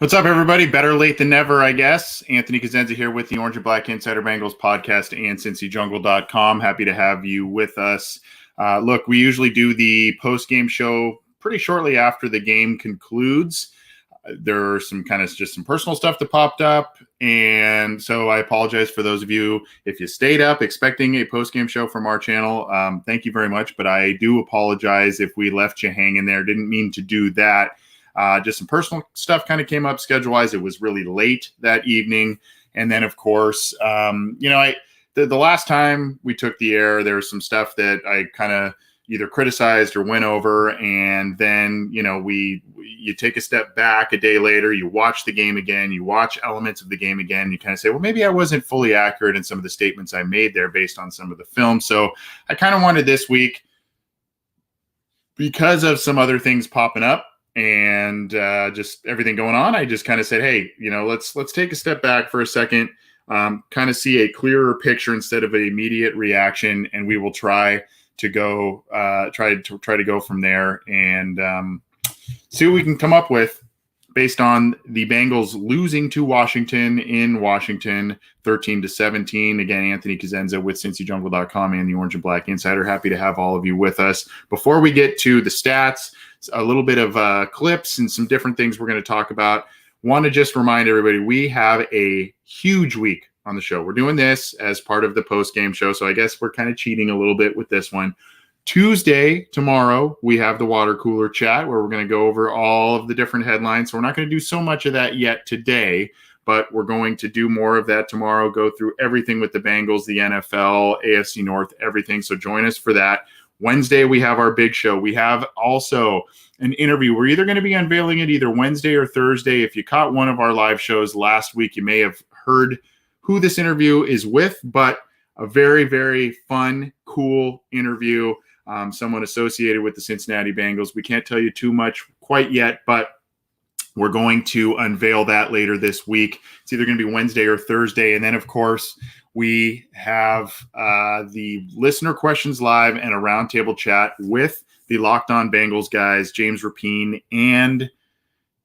What's up, everybody? Better late than never, I guess. Anthony Cosenza here with the Orange and Black Insider Bengals podcast and CincyJungle.com. Happy to have you with us. Look, we usually do the post-game show pretty shortly after the game concludes. There are some personal stuff that popped up, and so I apologize for those of you if you stayed up expecting a post-game show from our channel. Thank you very much, but I do apologize if we left you hanging there. Didn't mean to do that. Just some personal stuff kind of came up schedule-wise. It was really late that evening. And then, of course, the last time we took the air, there was some stuff that I kind of either criticized or went over. And then, you take a step back a day later, you watch the game again, you watch elements of the game again, you kind of say, well, maybe I wasn't fully accurate in some of the statements I made there based on some of the film. So I kind of wanted this week, because of some other things popping up, and just everything going on, I just kind of said, hey, let's take a step back for a second, kind of see a clearer picture instead of an immediate reaction, and we will try to go from there and see what we can come up with based on the Bengals losing to Washington in Washington 13-17. Again, Anthony Cosenza with CincyJungle.com and the Orange and Black Insider. Happy to have all of you with us. Before we get to the stats, a little bit of clips and some different things we're going to talk about. Want to just remind everybody, we have a huge week on the show. We're doing this as part of the post-game show, so I guess we're kind of cheating a little bit with this one. Tuesday, tomorrow, we have the water cooler chat where we're going to go over all of the different headlines. So we're not going to do so much of that yet today, but we're going to do more of that tomorrow, go through everything with the Bengals, the NFL, AFC North, everything. So join us for that. Wednesday, we have our big show. We have also an interview. We're either going to be unveiling it either Wednesday or Thursday. If you caught one of our live shows last week, you may have heard who this interview is with, but a very, very fun, cool interview. Someone associated with the Cincinnati Bengals. We can't tell you too much quite yet, but we're going to unveil that later this week. It's either going to be Wednesday or Thursday. And then, of course, we have the listener questions live and a roundtable chat with the Locked On Bengals guys, James Rapine and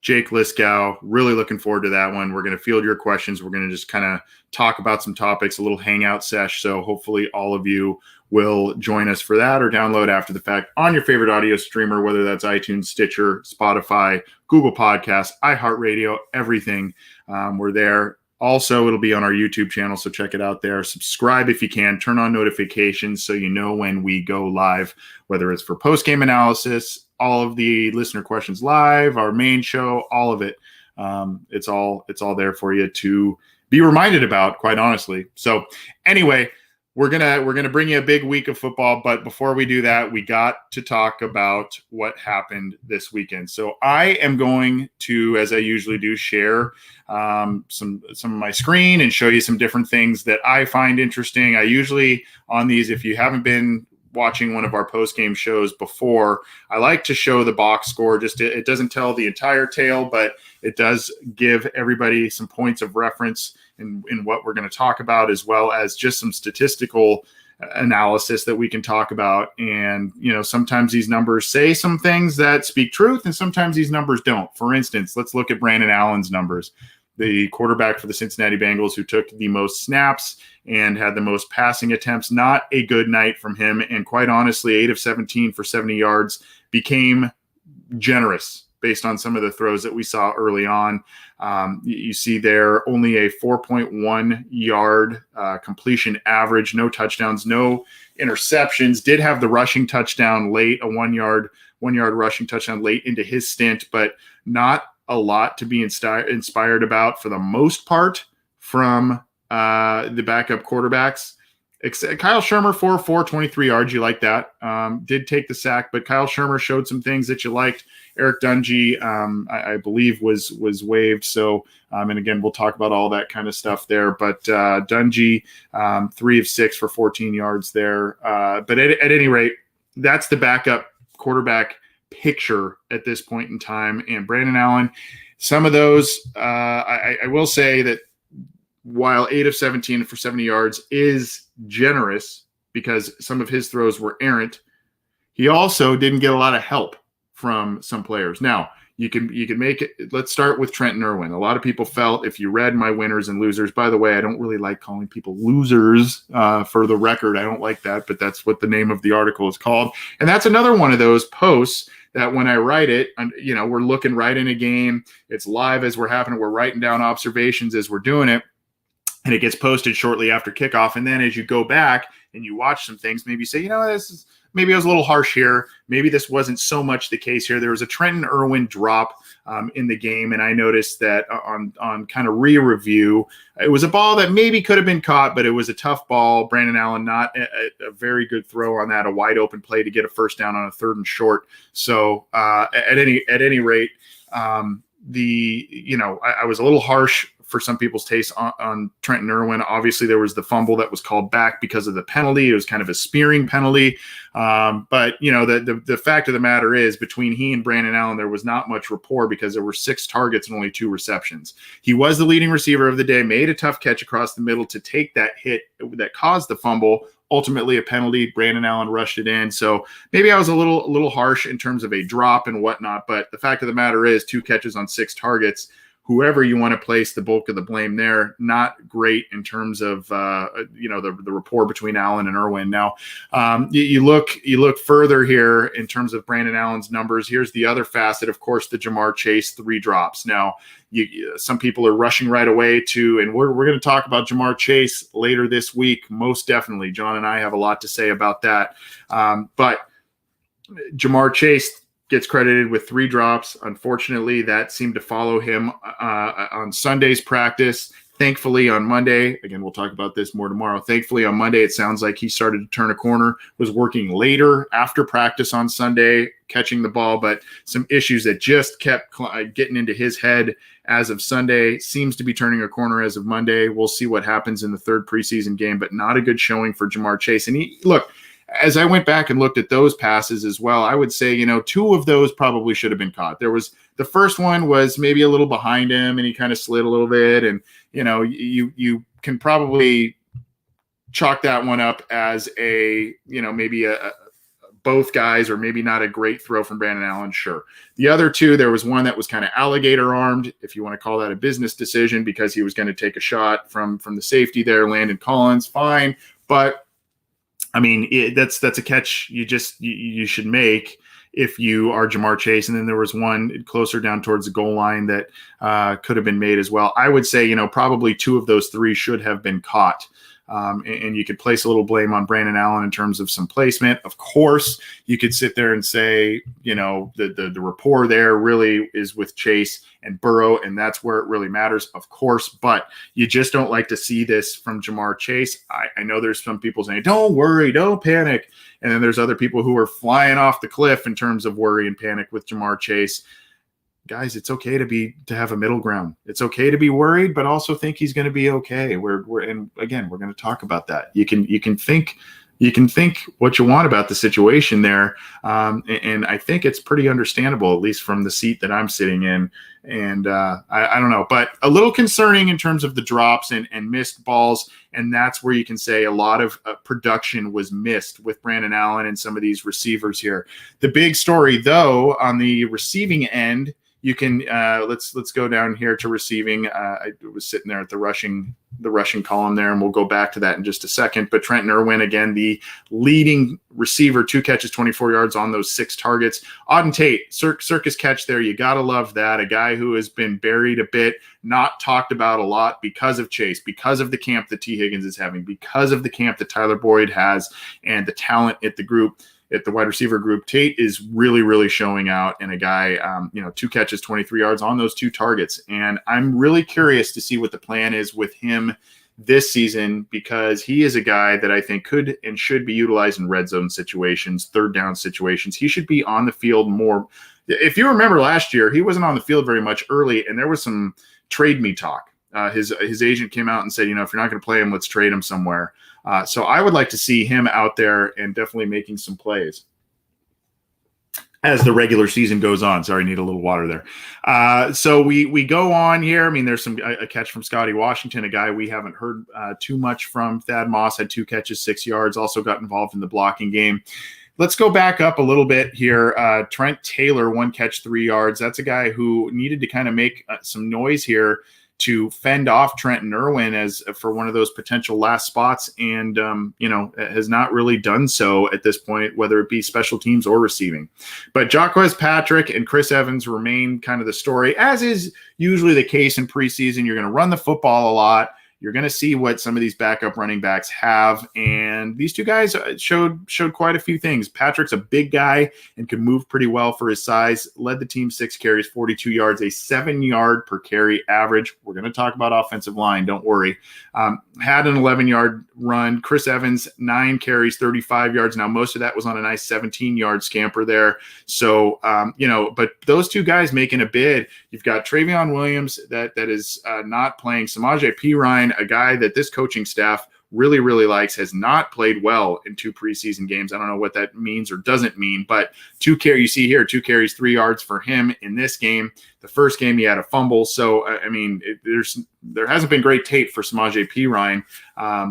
Jake Liskow. Really looking forward to that one. We're going to field your questions. We're going to just kind of talk about some topics, a little hangout sesh. So hopefully all of you will join us for that or download after the fact on your favorite audio streamer, whether that's iTunes, Stitcher, Spotify, Google Podcasts, iHeartRadio, everything. We're there. Also, it'll be on our YouTube channel, so check it out there. Subscribe if you can. Turn on notifications so you know when we go live, whether it's for post-game analysis, all of the listener questions live, our main show, all of it. It's all there for you to be reminded about, quite honestly. So anyway, we're gonna bring you a big week of football, but before we do that, we got to talk about what happened this weekend. So I am going to, as I usually do, share some of my screen and show you some different things that I find interesting. I usually on these, if you haven't been watching one of our post-game shows before, I like to show the box score. Just it doesn't tell the entire tale, but it does give everybody some points of reference in what we're going to talk about, as well as just some statistical analysis that we can talk about. And, sometimes these numbers say some things that speak truth, and sometimes these numbers don't. For instance, let's look at Brandon Allen's numbers, the quarterback for the Cincinnati Bengals, who took the most snaps and had the most passing attempts. Not a good night from him. And quite honestly, 8 of 17 for 70 yards became generous based on some of the throws that we saw early on. You see there only a 4.1 yard completion average, no touchdowns, no interceptions. Did have the rushing touchdown late, a one yard rushing touchdown late into his stint, but not a lot to be inspired about for the most part from the backup quarterbacks. Kyle Shermer, 423 yards. You like that. Did take the sack, but Kyle Shermer showed some things that you liked. Eric Dungey, I believe, was waived. So, and again, we'll talk about all that kind of stuff there. But Dungey, 3 of 6 for 14 yards there. But at any rate, that's the backup quarterback picture at this point in time. And Brandon Allen, some of those, I will say that while 8 of 17 for 70 yards is generous because some of his throws were errant, he also didn't get a lot of help from some players. Now, you can make it. Let's start with Trenton Irwin. A lot of people felt, if you read my winners and losers, by the way, I don't really like calling people losers, for the record. I don't like that, but that's what the name of the article is called. And that's another one of those posts that when I write it, we're looking right in a game. It's live as we're happening. We're writing down observations as we're doing it. And it gets posted shortly after kickoff. And then as you go back and you watch some things, maybe you say, maybe I was a little harsh here. Maybe this wasn't so much the case here. There was a Trenton Irwin drop in the game, and I noticed that on kind of re-review, it was a ball that maybe could have been caught, but it was a tough ball. Brandon Allen, not a very good throw on that, a wide open play to get a first down on a 3rd and short. So at any rate, I was a little harsh for some people's taste on Trenton Irwin. Obviously, there was the fumble that was called back because of the penalty. It was kind of a spearing penalty. But the fact of the matter is, between he and Brandon Allen, there was not much rapport because there were 6 targets and only 2 receptions. He was the leading receiver of the day, made a tough catch across the middle to take that hit that caused the fumble. Ultimately a penalty. Brandon Allen rushed it in. So maybe I was a little harsh in terms of a drop and whatnot. But the fact of the matter is, 2 catches on 6 targets. Whoever you want to place the bulk of the blame there, not great in terms of the rapport between Allen and Irwin. Now, you look further here in terms of Brandon Allen's numbers. Here's the other facet, of course, the Jamar Chase 3 drops. Now, some people are rushing right away to, and we're going to talk about Jamar Chase later this week, most definitely. John and I have a lot to say about that. But Jamar Chase gets credited with 3 drops. Unfortunately, that seemed to follow him on Sunday's practice. Thankfully, on Monday, again, we'll talk about this more tomorrow. Thankfully, on Monday, it sounds like he started to turn a corner, was working later after practice on Sunday, catching the ball, but some issues that just kept getting into his head as of Sunday. Seems to be turning a corner as of Monday. We'll see what happens in the 3rd preseason game, but not a good showing for Jamar Chase. And as I went back and looked at those passes as well, I would say, 2 of those probably should have been caught. There was the first one was maybe a little behind him and he kind of slid a little bit. And, you can probably chalk that one up as maybe both guys, or maybe not a great throw from Brandon Allen. Sure. The other 2, there was one that was kind of alligator armed, if you want to call that a business decision, because he was going to take a shot from the safety there, Landon Collins. Fine. But I mean, that's a catch you should make if you are Jamar Chase. And then there was one closer down towards the goal line that could have been made as well. I would say, probably 2 of those 3 should have been caught. And you could place a little blame on Brandon Allen in terms of some placement. Of course, you could sit there and say, the rapport there really is with Chase and Burrow, and that's where it really matters, of course. But you just don't like to see this from Jamar Chase. I know there's some people saying, don't worry, don't panic. And then there's other people who are flying off the cliff in terms of worry and panic with Jamar Chase. Guys, it's okay to have a middle ground. It's okay to be worried, but also think he's going to be okay. And again, we're going to talk about that. You can think what you want about the situation there, and I think it's pretty understandable, at least from the seat that I'm sitting in. And I don't know, but a little concerning in terms of the drops and missed balls, and that's where you can say a lot of production was missed with Brandon Allen and some of these receivers here. The big story, though, on the receiving end. You can let's go down here to receiving. I was sitting there at the rushing column there, and we'll go back to that in just a second. But Trenton Irwin, again, the leading receiver, 2 catches, 24 yards on those 6 targets. Auden Tate, circus catch there. You got to love that. A guy who has been buried a bit, not talked about a lot because of Chase, because of the camp that T. Higgins is having, because of the camp that Tyler Boyd has, and the talent at the group. At the wide receiver group. Tate is really, really showing out, and a guy, 2 catches, 23 yards on those 2 targets. And I'm really curious to see what the plan is with him this season, because he is a guy that I think could and should be utilized in red zone situations, 3rd down situations. He should be on the field more. If you remember last year, he wasn't on the field very much early, and there was some trade me talk. His agent came out and said, if you're not going to play him, let's trade him somewhere. So I would like to see him out there and definitely making some plays as the regular season goes on. Sorry, need a little water there. So we go on here. I mean, there's a catch from Scotty Washington, a guy we haven't heard too much from. Thad Moss had 2 catches, 6 yards, also got involved in the blocking game. let's go back up a little bit here. Trent Taylor, 1 catch, 3 yards. That's a guy who needed to kind of make some noise here to fend off Trenton Irwin as for one of those potential last spots, and has not really done so at this point, whether it be special teams or receiving. But Jacquez Patrick and Chris Evans remain kind of the story, as is usually the case in preseason. You're going to run the football a lot. You're going to see what some of these backup running backs have, and these two guys showed quite a few things. Patrick's a big guy and can move pretty well for his size. Led the team 6 carries, 42 yards, a 7-yard per carry average. We're going to talk about offensive line, don't worry. Had an 11-yard run. Chris Evans, 9 carries, 35 yards. Now, most of that was on a nice 17-yard scamper there. So, but those two guys making a bid. You've got Travion Williams that is not playing. Samaje Perine, a guy that this coaching staff really, really likes, has not played well in 2 preseason games. I don't know what that means or doesn't mean, but 2 carries, 3 yards for him in this game. The first game he had a fumble. So, there hasn't been great tape for Samaje Perine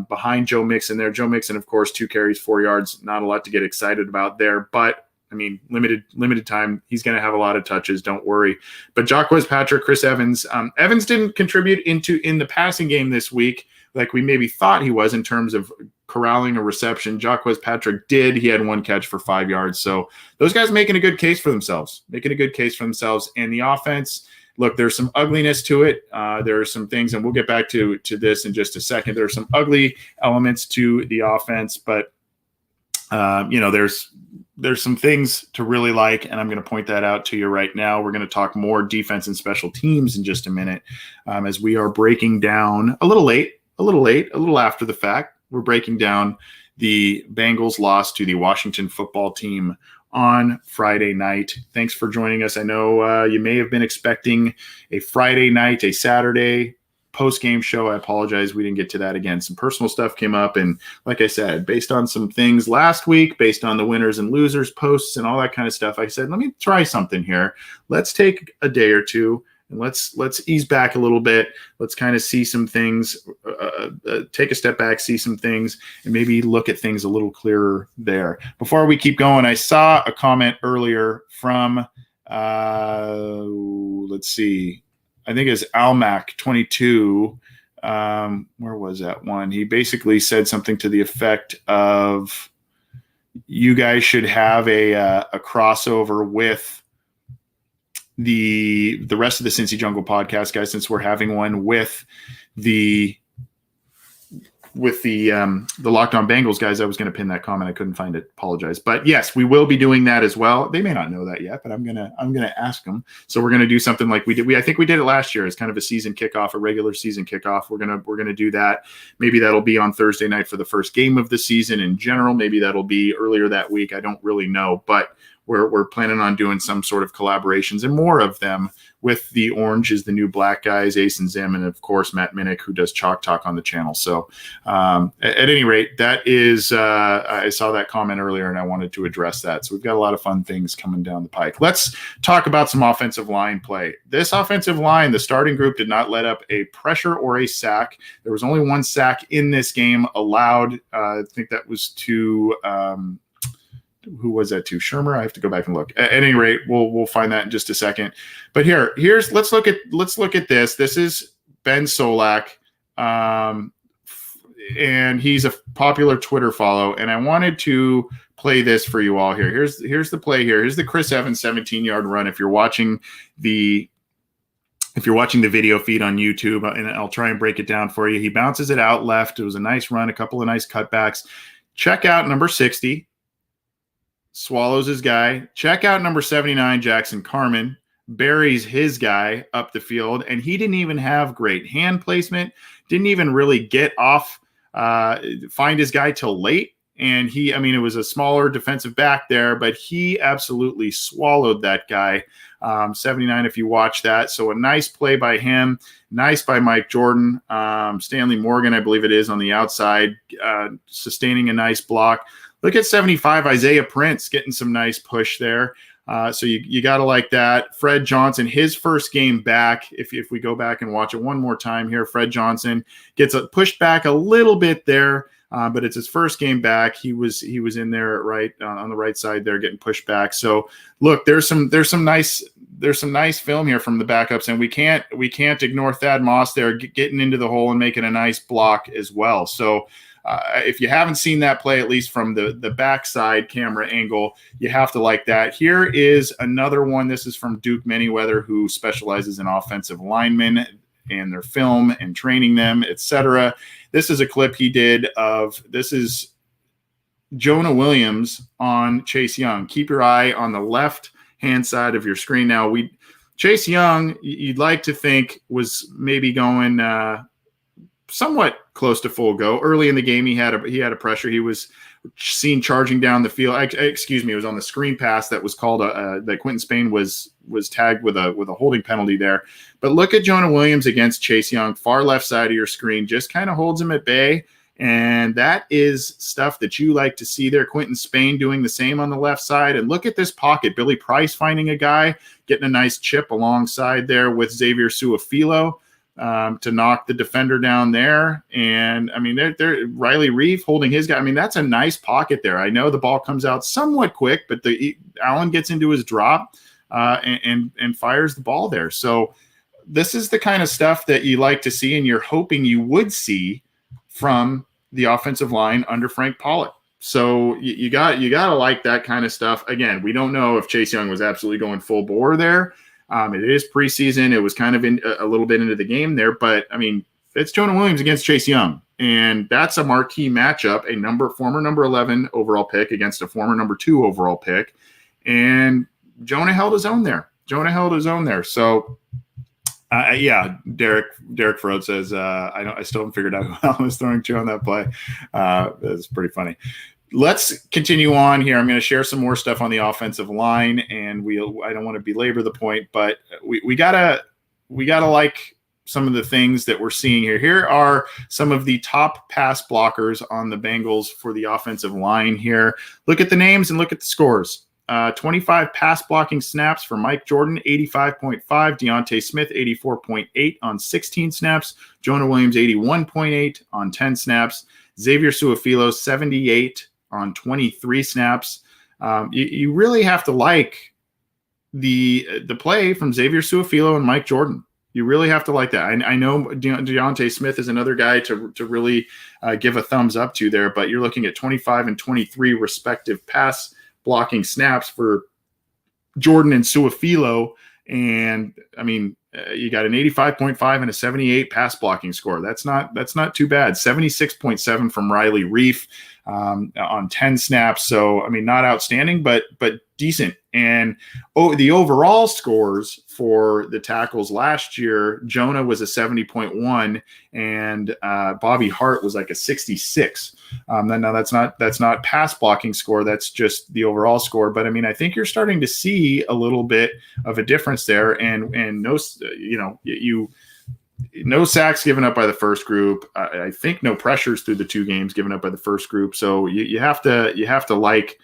behind Joe Mixon there. Joe Mixon, of course, 2 carries, 4 yards. Not a lot to get excited about there, but limited time. He's going to have a lot of touches. Don't worry. But Jacquez Patrick, Chris Evans. Evans didn't contribute in the passing game this week like we maybe thought he was in terms of corralling a reception. Jacquez Patrick did. He had 1 catch for 5 yards. So those guys making a good case for themselves. And the offense, look, there's some ugliness to it. There are some things, and we'll get back to this in just a second. There are some ugly elements to the offense, but there's some things to really like, and I'm going to point that out to you right now. We're going to talk more defense and special teams in just a minute, as we are breaking down a little after the fact. We're breaking down the Bengals loss to the Washington football team on Friday night. Thanks for joining us. I know you may have been expecting a Friday night, a Saturday post-game show. I apologize. We didn't get to that again. Some personal stuff came up. And like I said, based on some things last week, based on the winners and losers posts and all that kind of stuff, I said, let me try something here. Let's take a day or two and let's ease back a little bit. Let's kind of see some things, take a step back, see some things, and maybe look at things a little clearer there. Before we keep going, I saw a comment earlier from, let's see, I think it's Almac22. Where was that one? He basically said something to the effect of, you guys should have a crossover with the rest of the Cincy Jungle podcast, guys, since we're having one with the Locked On Bengals guys. I was going to pin that comment. I couldn't find it. Apologize. But yes, we will be doing that as well. They may not know that yet, but I'm going to ask them. So we're going to do something like we did. I think we did it last year as kind of a season kickoff, a regular season kickoff. We're going to do that. Maybe that'll be on Thursday night for the first game of the season in general. Maybe that'll be earlier that week. I don't really know, but we're planning on doing some sort of collaborations and more of them with the Orange is the New Black guys, Ace and Zim, and of course Matt Minnick, who does Chalk Talk on the channel. So at any rate, that is I saw that comment earlier and I wanted to address that. So we've got a lot of fun things coming down the pike. Let's talk about some offensive line play. This offensive line, the starting group did not let up a pressure or a sack. There was only 1 sack in this game allowed. I think that was to who was that to? Shermer? I have to go back and look. At any rate, we'll find that in just a second. But here's let's look at this. This is Ben Solak, and he's a popular Twitter follow. And I wanted to play this for you all here. Here's the play here. Here's the Chris Evans 17-yard run. If you're watching the video feed on YouTube, and I'll try and break it down for you. He bounces it out left. It was a nice run, a couple of nice cutbacks. Check out number 60. Swallows his guy. Check out number 79, Jackson Carman. Buries his guy up the field, and he didn't even have great hand placement. Didn't even really get off, find his guy till late. And it was a smaller defensive back there, but he absolutely swallowed that guy. 79, if you watch that. So a nice play by him. Nice by Mike Jordan. Stanley Morgan, I believe it is, on the outside, sustaining a nice block. Look at 75, Isaiah Prince getting some nice push there. So you got to like that. Fred Johnson, his first game back, if we go back and watch it one more time here, Fred Johnson gets pushed back a little bit there. but it's his first game back. He was in there right on the right side there, getting pushed back. So look, there's some nice film here from the backups, and we can't ignore Thad Moss there getting into the hole and making a nice block as well. So if you haven't seen that play, at least from the backside camera angle, you have to like that. Here is another one. This is from Duke Manyweather, who specializes in offensive linemen and their film and training them, etc. This is a clip he did this is Jonah Williams on Chase Young. Keep your eye on the left-hand side of your screen. Now, Chase Young, you'd like to think, was maybe going somewhat close to full go. Early in the game, he had a pressure. He was seen charging down the field. Excuse me, it was on the screen pass that was called that Quentin Spain was tagged with a holding penalty there. But look at Jonah Williams against Chase Young, far left side of your screen, just kind of holds him at bay. And that is stuff that you like to see there. Quentin Spain doing the same on the left side. And look at this pocket. Billy Price finding a guy, getting a nice chip alongside there with Xavier Su'a-Filo to knock the defender down there. And, I mean, they're Riley Reef holding his guy. I mean, that's a nice pocket there. I know the ball comes out somewhat quick, but Allen gets into his drop and fires the ball there. So this is the kind of stuff that you like to see and you're hoping you would see from the offensive line under Frank Pollock. So you got to like that kind of stuff. Again, we don't know if Chase Young was absolutely going full bore there. It is preseason. It was kind of in a little bit into the game there, but I mean, it's Jonah Williams against Chase Young, and that's a marquee matchup. Former number 11 overall pick against a former number 2 overall pick, and Jonah held his own there. So. Derek Frode says, I still haven't figured out who Allen was throwing to on that play. That's pretty funny. Let's continue on here. I'm going to share some more stuff on the offensive line, and I don't want to belabor the point, but we gotta like some of the things that we're seeing here. Here are some of the top pass blockers on the Bengals for the offensive line here. Look at the names and look at the scores. 25 pass blocking snaps for Mike Jordan, 85.5. Deontay Smith, 84.8 on 16 snaps. Jonah Williams, 81.8 on 10 snaps. Xavier Su'a-Filo, 78 on 23 snaps. You really have to like the play from Xavier Su'a-Filo and Mike Jordan. You really have to like that. I know Deontay Smith is another guy to really give a thumbs up to there, but you're looking at 25 and 23 respective pass blocking snaps for Jordan and Su'a-Filo. And I mean, you got an 85.5 and a 78 pass blocking score. That's not too bad. 76.7 from Riley Reef on 10 snaps. So, I mean, not outstanding, but decent. And the overall scores for the tackles last year, Jonah was a 70.1 and Bobby Hart was like a 66. Now that's not pass blocking score. That's just the overall score. But I mean, I think you're starting to see a little bit of a difference there, and no sacks given up by the first group. I think no pressures through the 2 games given up by the first group. So you have to like.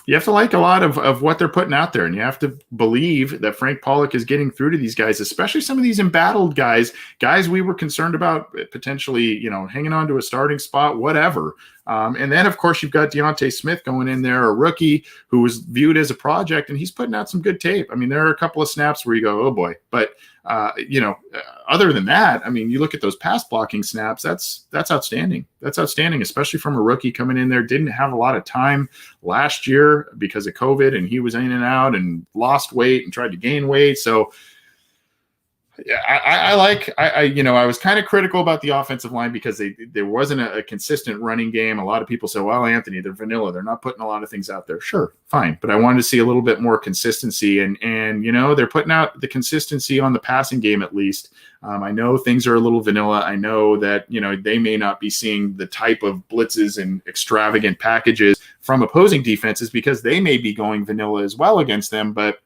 You have to like a lot of what they're putting out there, and you have to believe that Frank Pollock is getting through to these guys, especially some of these embattled guys we were concerned about potentially, hanging on to a starting spot, whatever. And then, of course, you've got Deontay Smith going in there, a rookie who was viewed as a project, and he's putting out some good tape. I mean, there are a couple of snaps where you go, oh boy. But, other than that, I mean, you look at those pass blocking snaps, that's outstanding. That's outstanding, especially from a rookie coming in there. Didn't have a lot of time last year because of COVID, and he was in and out and lost weight and tried to gain weight. So, yeah, I was kind of critical about the offensive line because there wasn't a consistent running game. A lot of people say, well, Anthony, they're vanilla. They're not putting a lot of things out there. Sure, fine. But I wanted to see a little bit more consistency. And they're putting out the consistency on the passing game at least. I know things are a little vanilla. I know that, they may not be seeing the type of blitzes and extravagant packages from opposing defenses because they may be going vanilla as well against them. But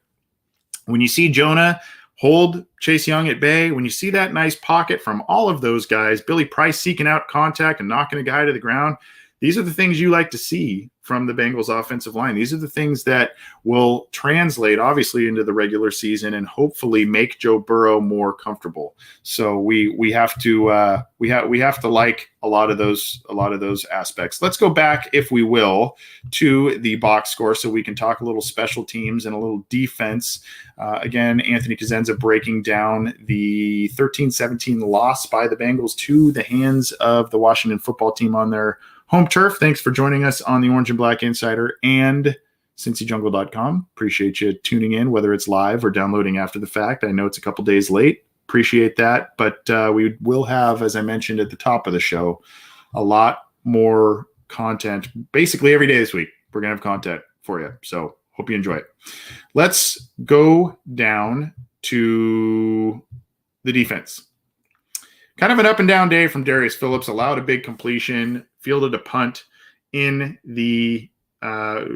when you see Jonah hold Chase Young at bay, when you see that nice pocket from all of those guys, Billy Price seeking out contact and knocking a guy to the ground, these are the things you like to see from the Bengals offensive line. These are the things that will translate obviously into the regular season and hopefully make Joe Burrow more comfortable. So we have to like a lot of those aspects. Let's go back, if we will, to the box score so we can talk a little special teams and a little defense. Again, Anthony Cosenza breaking down the 13-17 loss by the Bengals to the hands of the Washington football team on their home turf. Thanks for joining us on the Orange and Black Insider and CincyJungle.com. Appreciate you tuning in, whether it's live or downloading after the fact. I know it's a couple days late. Appreciate that. But we will have, as I mentioned at the top of the show, a lot more content basically every day this week. We're going to have content for you. So hope you enjoy it. Let's go down to the defense. Kind of an up and down day from Darius Phillips. Allowed a big completion, fielded a punt in the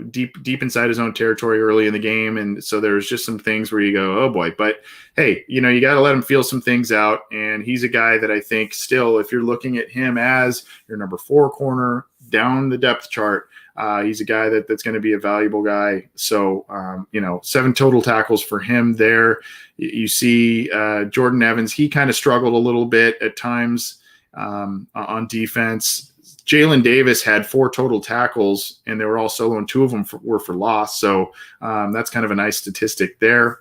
deep inside his own territory early in the game. And so there's just some things where you go, oh boy. But hey, you got to let him feel some things out. And he's a guy that I think still, if you're looking at him as your number 4 corner down the depth chart, he's a guy that's going to be a valuable guy. So, 7 total tackles for him there. You see Jordan Evans, he kind of struggled a little bit at times on defense. Jalen Davis had 4 total tackles, and they were all solo, and 2 of them were for loss. So that's kind of a nice statistic there.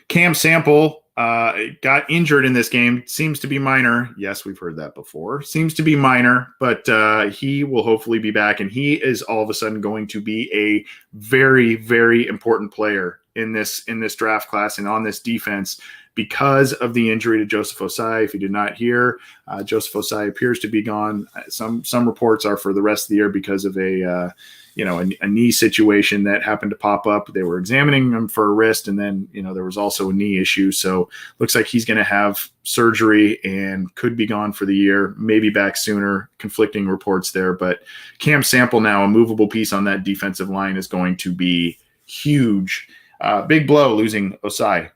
Cam Sample got injured in this game. Seems to be minor. Yes, we've heard that before. Seems to be minor, but he will hopefully be back, and he is all of a sudden going to be a very, very important player in this draft class and on this defense because of the injury to Joseph Ossai. If you did not hear, Joseph Ossai appears to be gone. Some reports are for the rest of the year because of a knee situation that happened to pop up. They were examining him for a wrist, and then there was also a knee issue. So looks like he's going to have surgery and could be gone for the year, maybe back sooner. Conflicting reports there, but Cam Sample, now a movable piece on that defensive line, is going to be huge. Big blow losing Ossai.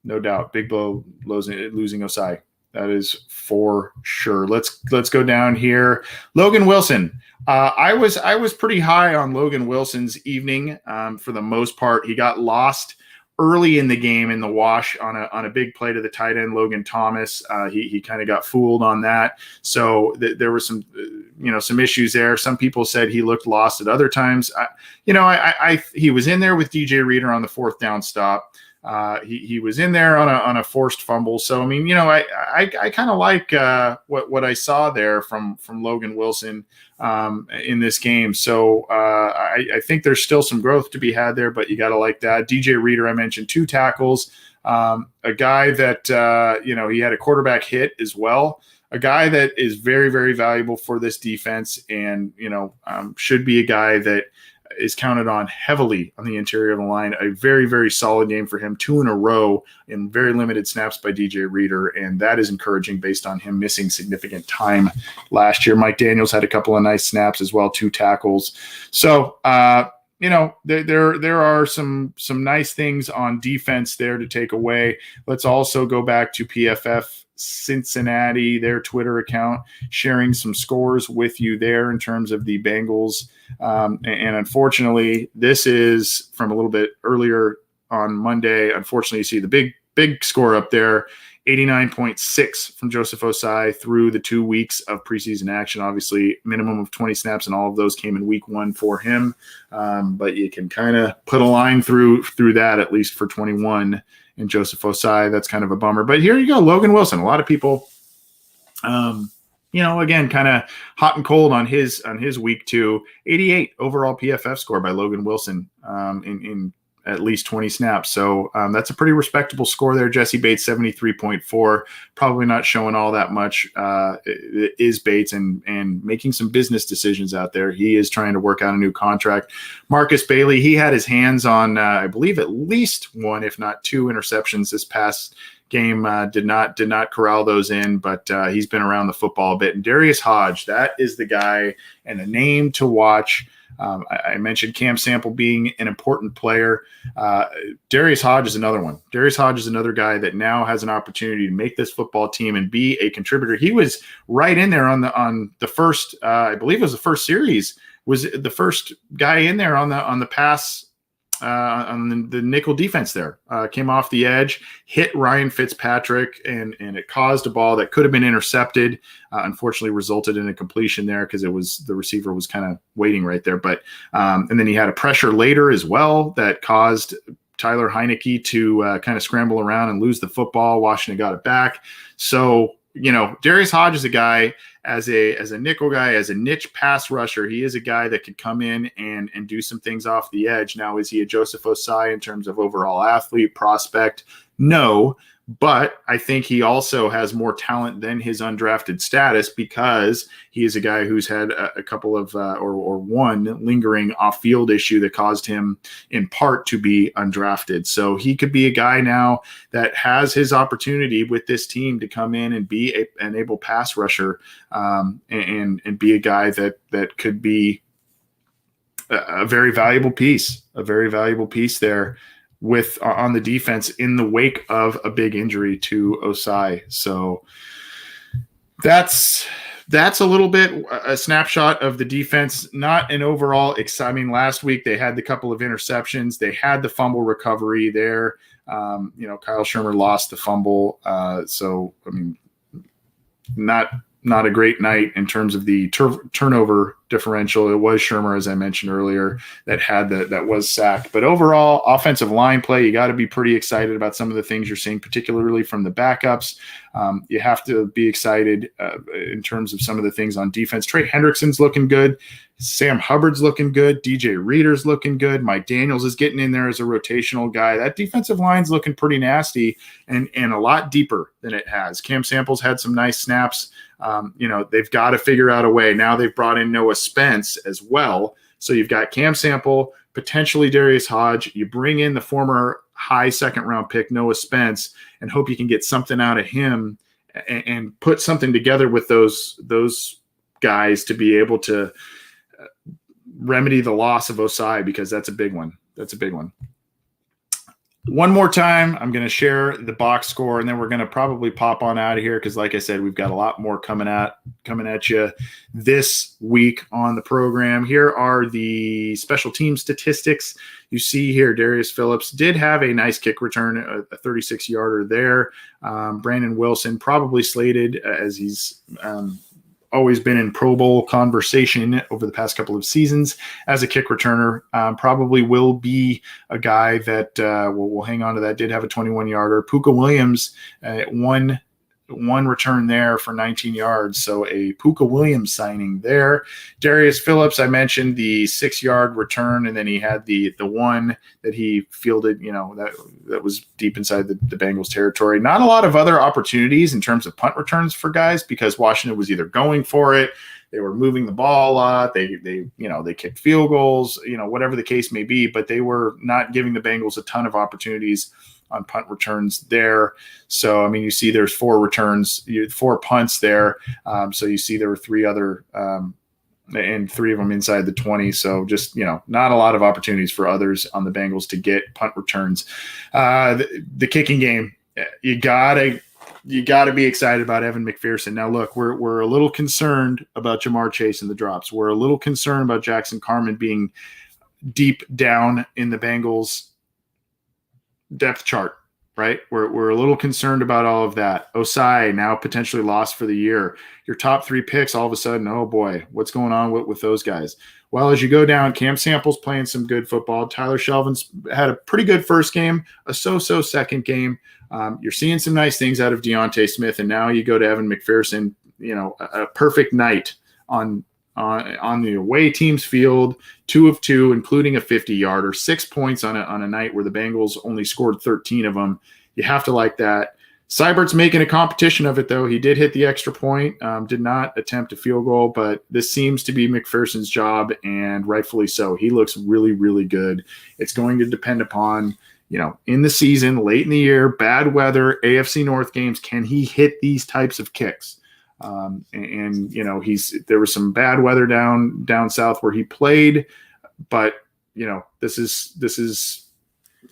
No doubt. Big blow losing Ossai. That is for sure. Let's go down here. Logan Wilson. I was pretty high on Logan Wilson's evening for the most part. He got lost early in the game in the wash on a big play to the tight end, Logan Thomas. He kind of got fooled on that. So there were some issues there. Some people said he looked lost at other times. He was in there with DJ Reader on the 4th down stop. He was in there on a forced fumble. So, I kind of like what I saw there from Logan Wilson in this game. So I think there's still some growth to be had there, but you got to like that. DJ Reader, I mentioned 2 tackles, a guy that, he had a quarterback hit as well. A guy that is very, very valuable for this defense and, should be a guy that is counted on heavily on the interior of the line. A very, very solid game for him, 2 in a row in very limited snaps by DJ Reader, and that is encouraging based on him missing significant time last year. Mike Daniels had a couple of nice snaps as well, 2 tackles. So, there are some nice things on defense there to take away. Let's also go back to PFF Cincinnati, their Twitter account, sharing some scores with you there in terms of the Bengals. And unfortunately, this is from a little bit earlier on Monday. Unfortunately, you see the big score up there, 89.6 from Joseph Ossai through the 2 weeks of preseason action. Obviously, minimum of 20 snaps, and all of those came in week 1 for him. But you can kind of put a line through that, at least for 21. And Joseph Ossai, that's kind of a bummer. But here you go, Logan Wilson. A lot of people, again, kind of hot and cold on his week 2. 88 overall PFF score by Logan Wilson in at least 20 snaps. So that's a pretty respectable score there. Jesse Bates, 73.4, probably not showing all that much. It is Bates and making some business decisions out there. He is trying to work out a new contract. Marcus Bailey, he had his hands on, I believe, at least 1, if not 2 interceptions this past game. Did not corral those in, but he's been around the football a bit. And Darius Hodge, that is the guy and a name to watch. I mentioned Cam Sample being an important player. Darius Hodge is another one. Darius Hodge is another guy that now has an opportunity to make this football team and be a contributor. He was right in there on the first, I believe it was the first series, was the first guy in there on the pass on the nickel defense there. Came off the edge, hit Ryan Fitzpatrick, and it caused a ball that could have been intercepted. Unfortunately, resulted in a completion there because the receiver was kind of waiting right there. But and then he had a pressure later as well that caused Tyler Heineke to kind of scramble around and lose the football. Washington got it back. So, Darius Hodge is a guy as a nickel guy, as a niche pass rusher. He is a guy that could come in and do some things off the edge. Now, is he a Joseph Osai in terms of overall athlete prospect? No, but I think he also has more talent than his undrafted status because he is a guy who's had a couple of or one lingering off-field issue that caused him in part to be undrafted. So he could be a guy now that has his opportunity with this team to come in and be an able pass rusher and be a guy that could be a very valuable piece there with on the defense in the wake of a big injury to Osai. So that's a little bit a snapshot of the defense. Not an overall exciting. Last week they had the couple of interceptions. They had the fumble recovery there. Kyle Shermer lost the fumble. So I mean, not a great night in terms of the turnover differential. It was Shermer, as I mentioned earlier, that was sacked. But overall, offensive line play, you got to be pretty excited about some of the things you're seeing, particularly from the backups. You have to be excited in terms of some of the things on defense. Trey Hendrickson's looking good. Sam Hubbard's looking good. DJ Reader's looking good. Mike Daniels is getting in there as a rotational guy. That defensive line's looking pretty nasty and a lot deeper than it has. Cam Sample's had some nice snaps. They've got to figure out a way. Now they've brought in Noah Spence as well. So you've got Cam Sample, potentially Darius Hodge. You bring in the former high second-round pick Noah Spence and hope you can get something out of him and put something together with those guys to be able to remedy the loss of Osai, because that's a big one. One more time, I'm going to share the box score, and then we're going to probably pop on out of here because, like I said, we've got a lot more coming at you this week on the program. Here are the special team statistics. You see here, Darius Phillips did have a nice kick return, a 36-yarder there. Brandon Wilson probably slated as he's always been in Pro Bowl conversation over the past couple of seasons as a kick returner. Probably will be a guy that will hang on to that. Did have a 21-yarder. Puka Williams, one return there for 19 yards. So a Puka Williams signing there. Darius Phillips, I mentioned the 6-yard return, and then he had the one that he fielded, that was deep inside the Bengals territory. Not a lot of other opportunities in terms of punt returns for guys because Washington was either going for it, they were moving the ball a lot, they kicked field goals, whatever the case may be, but they were not giving the Bengals a ton of opportunities on punt returns there. So, I mean, you see there's 4 punts there. So you see there were 3 other, and 3 of them inside the 20. So just, not a lot of opportunities for others on the Bengals to get punt returns. The kicking game, you gotta be excited about Evan McPherson. Now, look, we're a little concerned about Jamar Chase and the drops. We're a little concerned about Jackson Carman being deep down in the Bengals depth chart, right? We're a little concerned about all of that. Osai now potentially lost for the year. Your top 3 picks, all of a sudden, oh boy, what's going on with those guys? Well, as you go down, Cam Sample's playing some good football. Tyler Shelvin's had a pretty good first game, a so-so second game. You're seeing some nice things out of Deontay Smith, and now you go to Evan McPherson, a perfect night on the away team's field, 2 of 2, including a 50-yarder, 6 points on a night where the Bengals only scored 13 of them. You have to like that. Seibert's making a competition of it, though. He did hit the extra point, did not attempt a field goal, but this seems to be McPherson's job, and rightfully so. He looks really, really good. It's going to depend upon, in the season, late in the year, bad weather, AFC North games, can he hit these types of kicks? There was some bad weather down south where he played. But this is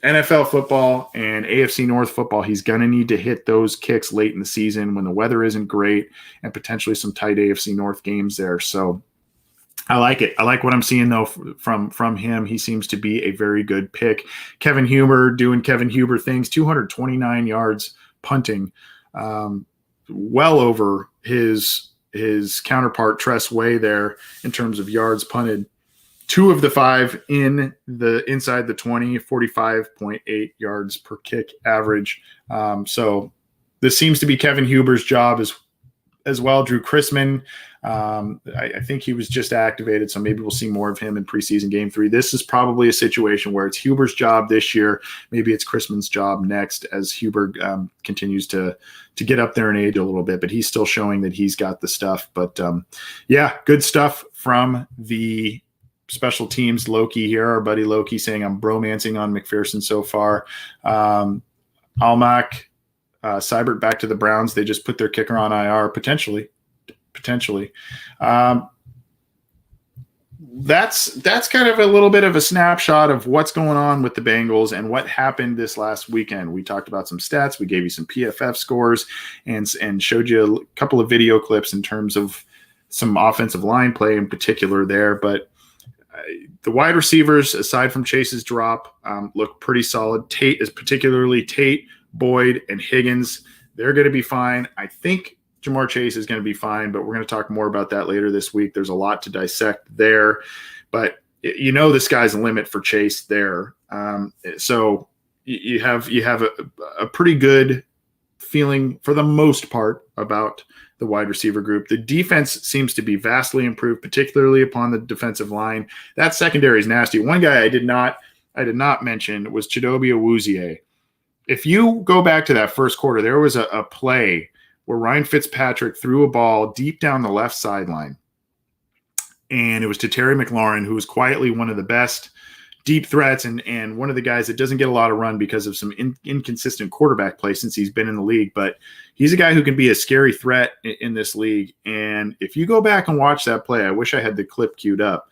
NFL football and AFC North football. He's going to need to hit those kicks late in the season when the weather isn't great and potentially some tight AFC North games there. So I like it. I like what I'm seeing, though, from him. He seems to be a very good pick. Kevin Huber doing Kevin Huber things, 229 yards punting, well over his counterpart Tress Way there in terms of yards punted. 2 of the 5 inside the 20, 45.8 yards per kick average. So this seems to be Kevin Huber's job as well. Drew Chrisman, I think he was just activated, so maybe we'll see more of him in preseason game 3. This is probably a situation where it's Huber's job this year. Maybe it's Chrisman's job next as Huber continues to get up there in age a little bit, but he's still showing that he's got the stuff. But yeah, good stuff from the special teams. Loki here, our buddy Loki, saying I'm bromancing on McPherson so far. Almac, Seibert back to the Browns. They just put their kicker on IR, potentially. That's kind of a little bit of a snapshot of what's going on with the Bengals and what happened this last weekend. We talked about some stats. We gave you some PFF scores and showed you a couple of video clips in terms of some offensive line play in particular there. But the wide receivers, aside from Chase's drop, look pretty solid. Particularly Tate, Boyd, and Higgins. They're going to be fine. I think Jamar Chase is going to be fine, but we're going to talk more about that later this week. There's a lot to dissect there, but the sky's the limit for Chase there. So you have a pretty good feeling for the most part about the wide receiver group. The defense seems to be vastly improved, particularly upon the defensive line. That secondary is nasty. One guy I did not mention was Chidobe Awuzie. If you go back to that first quarter, there was a play where Ryan Fitzpatrick threw a ball deep down the left sideline, and it was to Terry McLaurin, who was quietly one of the best deep threats and one of the guys that doesn't get a lot of run because of some inconsistent quarterback play since he's been in the league. But he's a guy who can be a scary threat in this league. And if you go back and watch that play, I wish I had the clip queued up.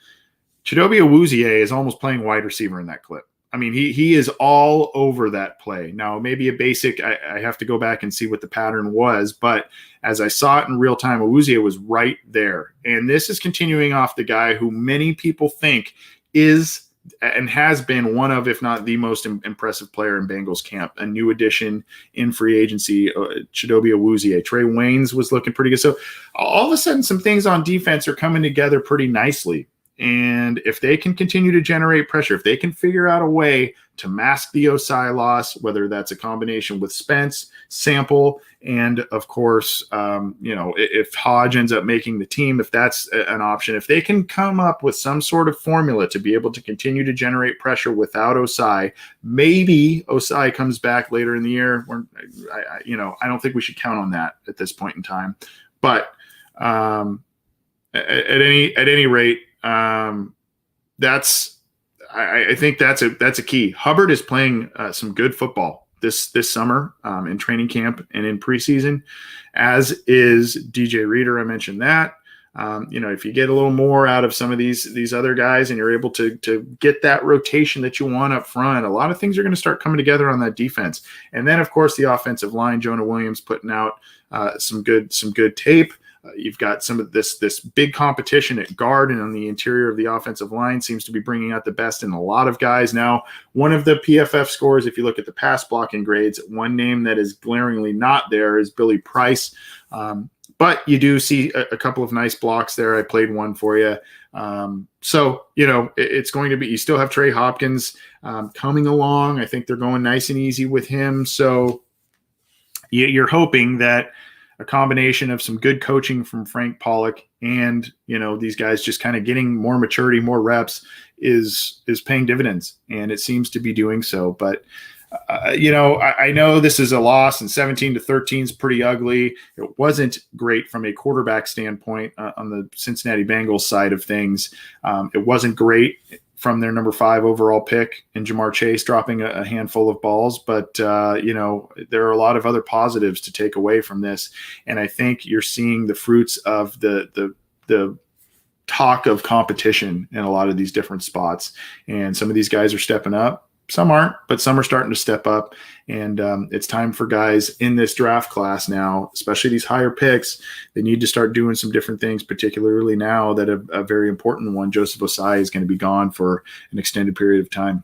Chidobe Awuzie is almost playing wide receiver in that clip. I mean, he is all over that play. Now, maybe a basic, I have to go back and see what the pattern was, but as I saw it in real time, Awuzie was right there. And this is continuing off the guy who many people think is and has been one of, if not the most impressive player in Bengals camp. A new addition in free agency, Chidobe Awuzie. Trey Waynes was looking pretty good. So all of a sudden, some things on defense are coming together pretty nicely. And if they can continue to generate pressure, if they can figure out a way to mask the Osai loss, whether that's a combination with Spence, Sample, and of course, if Hodge ends up making the team, if that's an option, if they can come up with some sort of formula to be able to continue to generate pressure without Osai, maybe Osai comes back later in the year. I don't think we should count on that at this point in time. But at any rate, I think that's a key. Hubbard is playing some good football this summer in training camp and in preseason, as is DJ Reader. I mentioned that. If you get a little more out of some of these other guys and you're able to get that rotation that you want up front, a lot of things are going to start coming together on that defense. And then, of course, the offensive line, Jonah Williams putting out some good tape. You've got some of this big competition at guard, and on the interior of the offensive line seems to be bringing out the best in a lot of guys. Now, one of the PFF scores, if you look at the pass blocking grades, one name that is glaringly not there is Billy Price. But you do see a couple of nice blocks there. I played one for you. It's going to be – you still have Trey Hopkins coming along. I think they're going nice and easy with him. So you're hoping that – a combination of some good coaching from Frank Pollock and, these guys just kind of getting more maturity, more reps is paying dividends, and it seems to be doing so. But, I know this is a loss, and 17-13 is pretty ugly. It wasn't great from a quarterback standpoint on the Cincinnati Bengals side of things. It wasn't great from their number 5 overall pick in Jamar Chase dropping a handful of balls. But, there are a lot of other positives to take away from this. And I think you're seeing the fruits of the talk of competition in a lot of these different spots. And some of these guys are stepping up. Some aren't, but some are starting to step up. And it's time for guys in this draft class now, especially these higher picks. They need to start doing some different things, particularly now that a very important one, Joseph Ossai, is going to be gone for an extended period of time.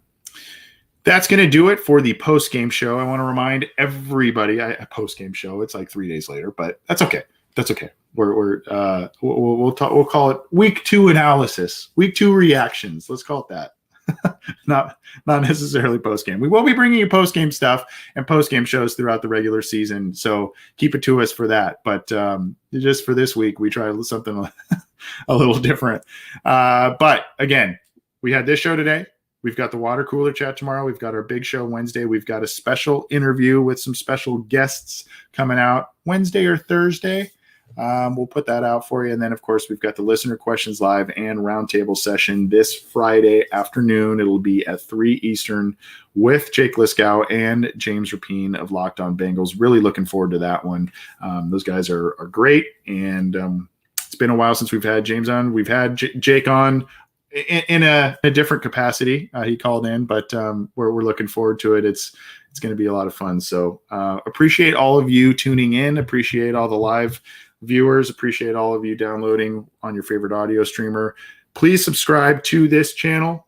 That's going to do it for the post-game show. I want to remind everybody, a post-game show, it's like 3 days later, but that's okay. That's okay. We'll call it week 2 analysis, week 2 reactions. Let's call it that. not necessarily post-game. We will be bringing you post-game stuff and post-game shows throughout the regular season, so keep it to us for that. But just for this week, we tried something a little different. But again, we had this show today. We've got the water cooler chat tomorrow. We've got our big show Wednesday. We've got a special interview with some special guests coming out Wednesday or Thursday. We'll put that out for you. And then, of course, we've got the listener questions live and roundtable session this Friday afternoon. It'll be at 3 Eastern with Jake Liskow and James Rapine of Locked On Bengals. Really looking forward to that one. Those guys are great. And it's been a while since we've had James on. We've had Jake on in a different capacity. He called in, but we're looking forward to it. It's going to be a lot of fun. So appreciate all of you tuning in. Appreciate all the live viewers. Appreciate all of you downloading on your favorite audio streamer. Please subscribe to this channel.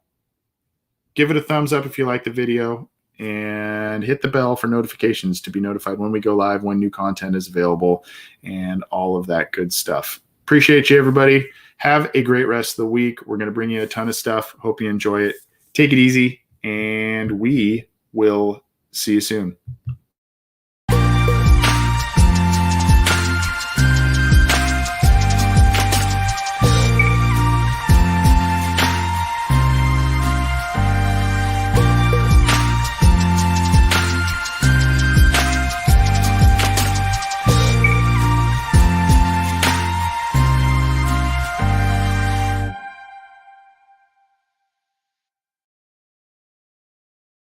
Give it a thumbs up if you like the video, and hit the bell for notifications to be notified when we go live, when new content is available, and all of that good stuff. Appreciate you, everybody. Have a great rest of the week. We're going to bring you a ton of stuff. Hope you enjoy it. Take it easy, and we will see you soon.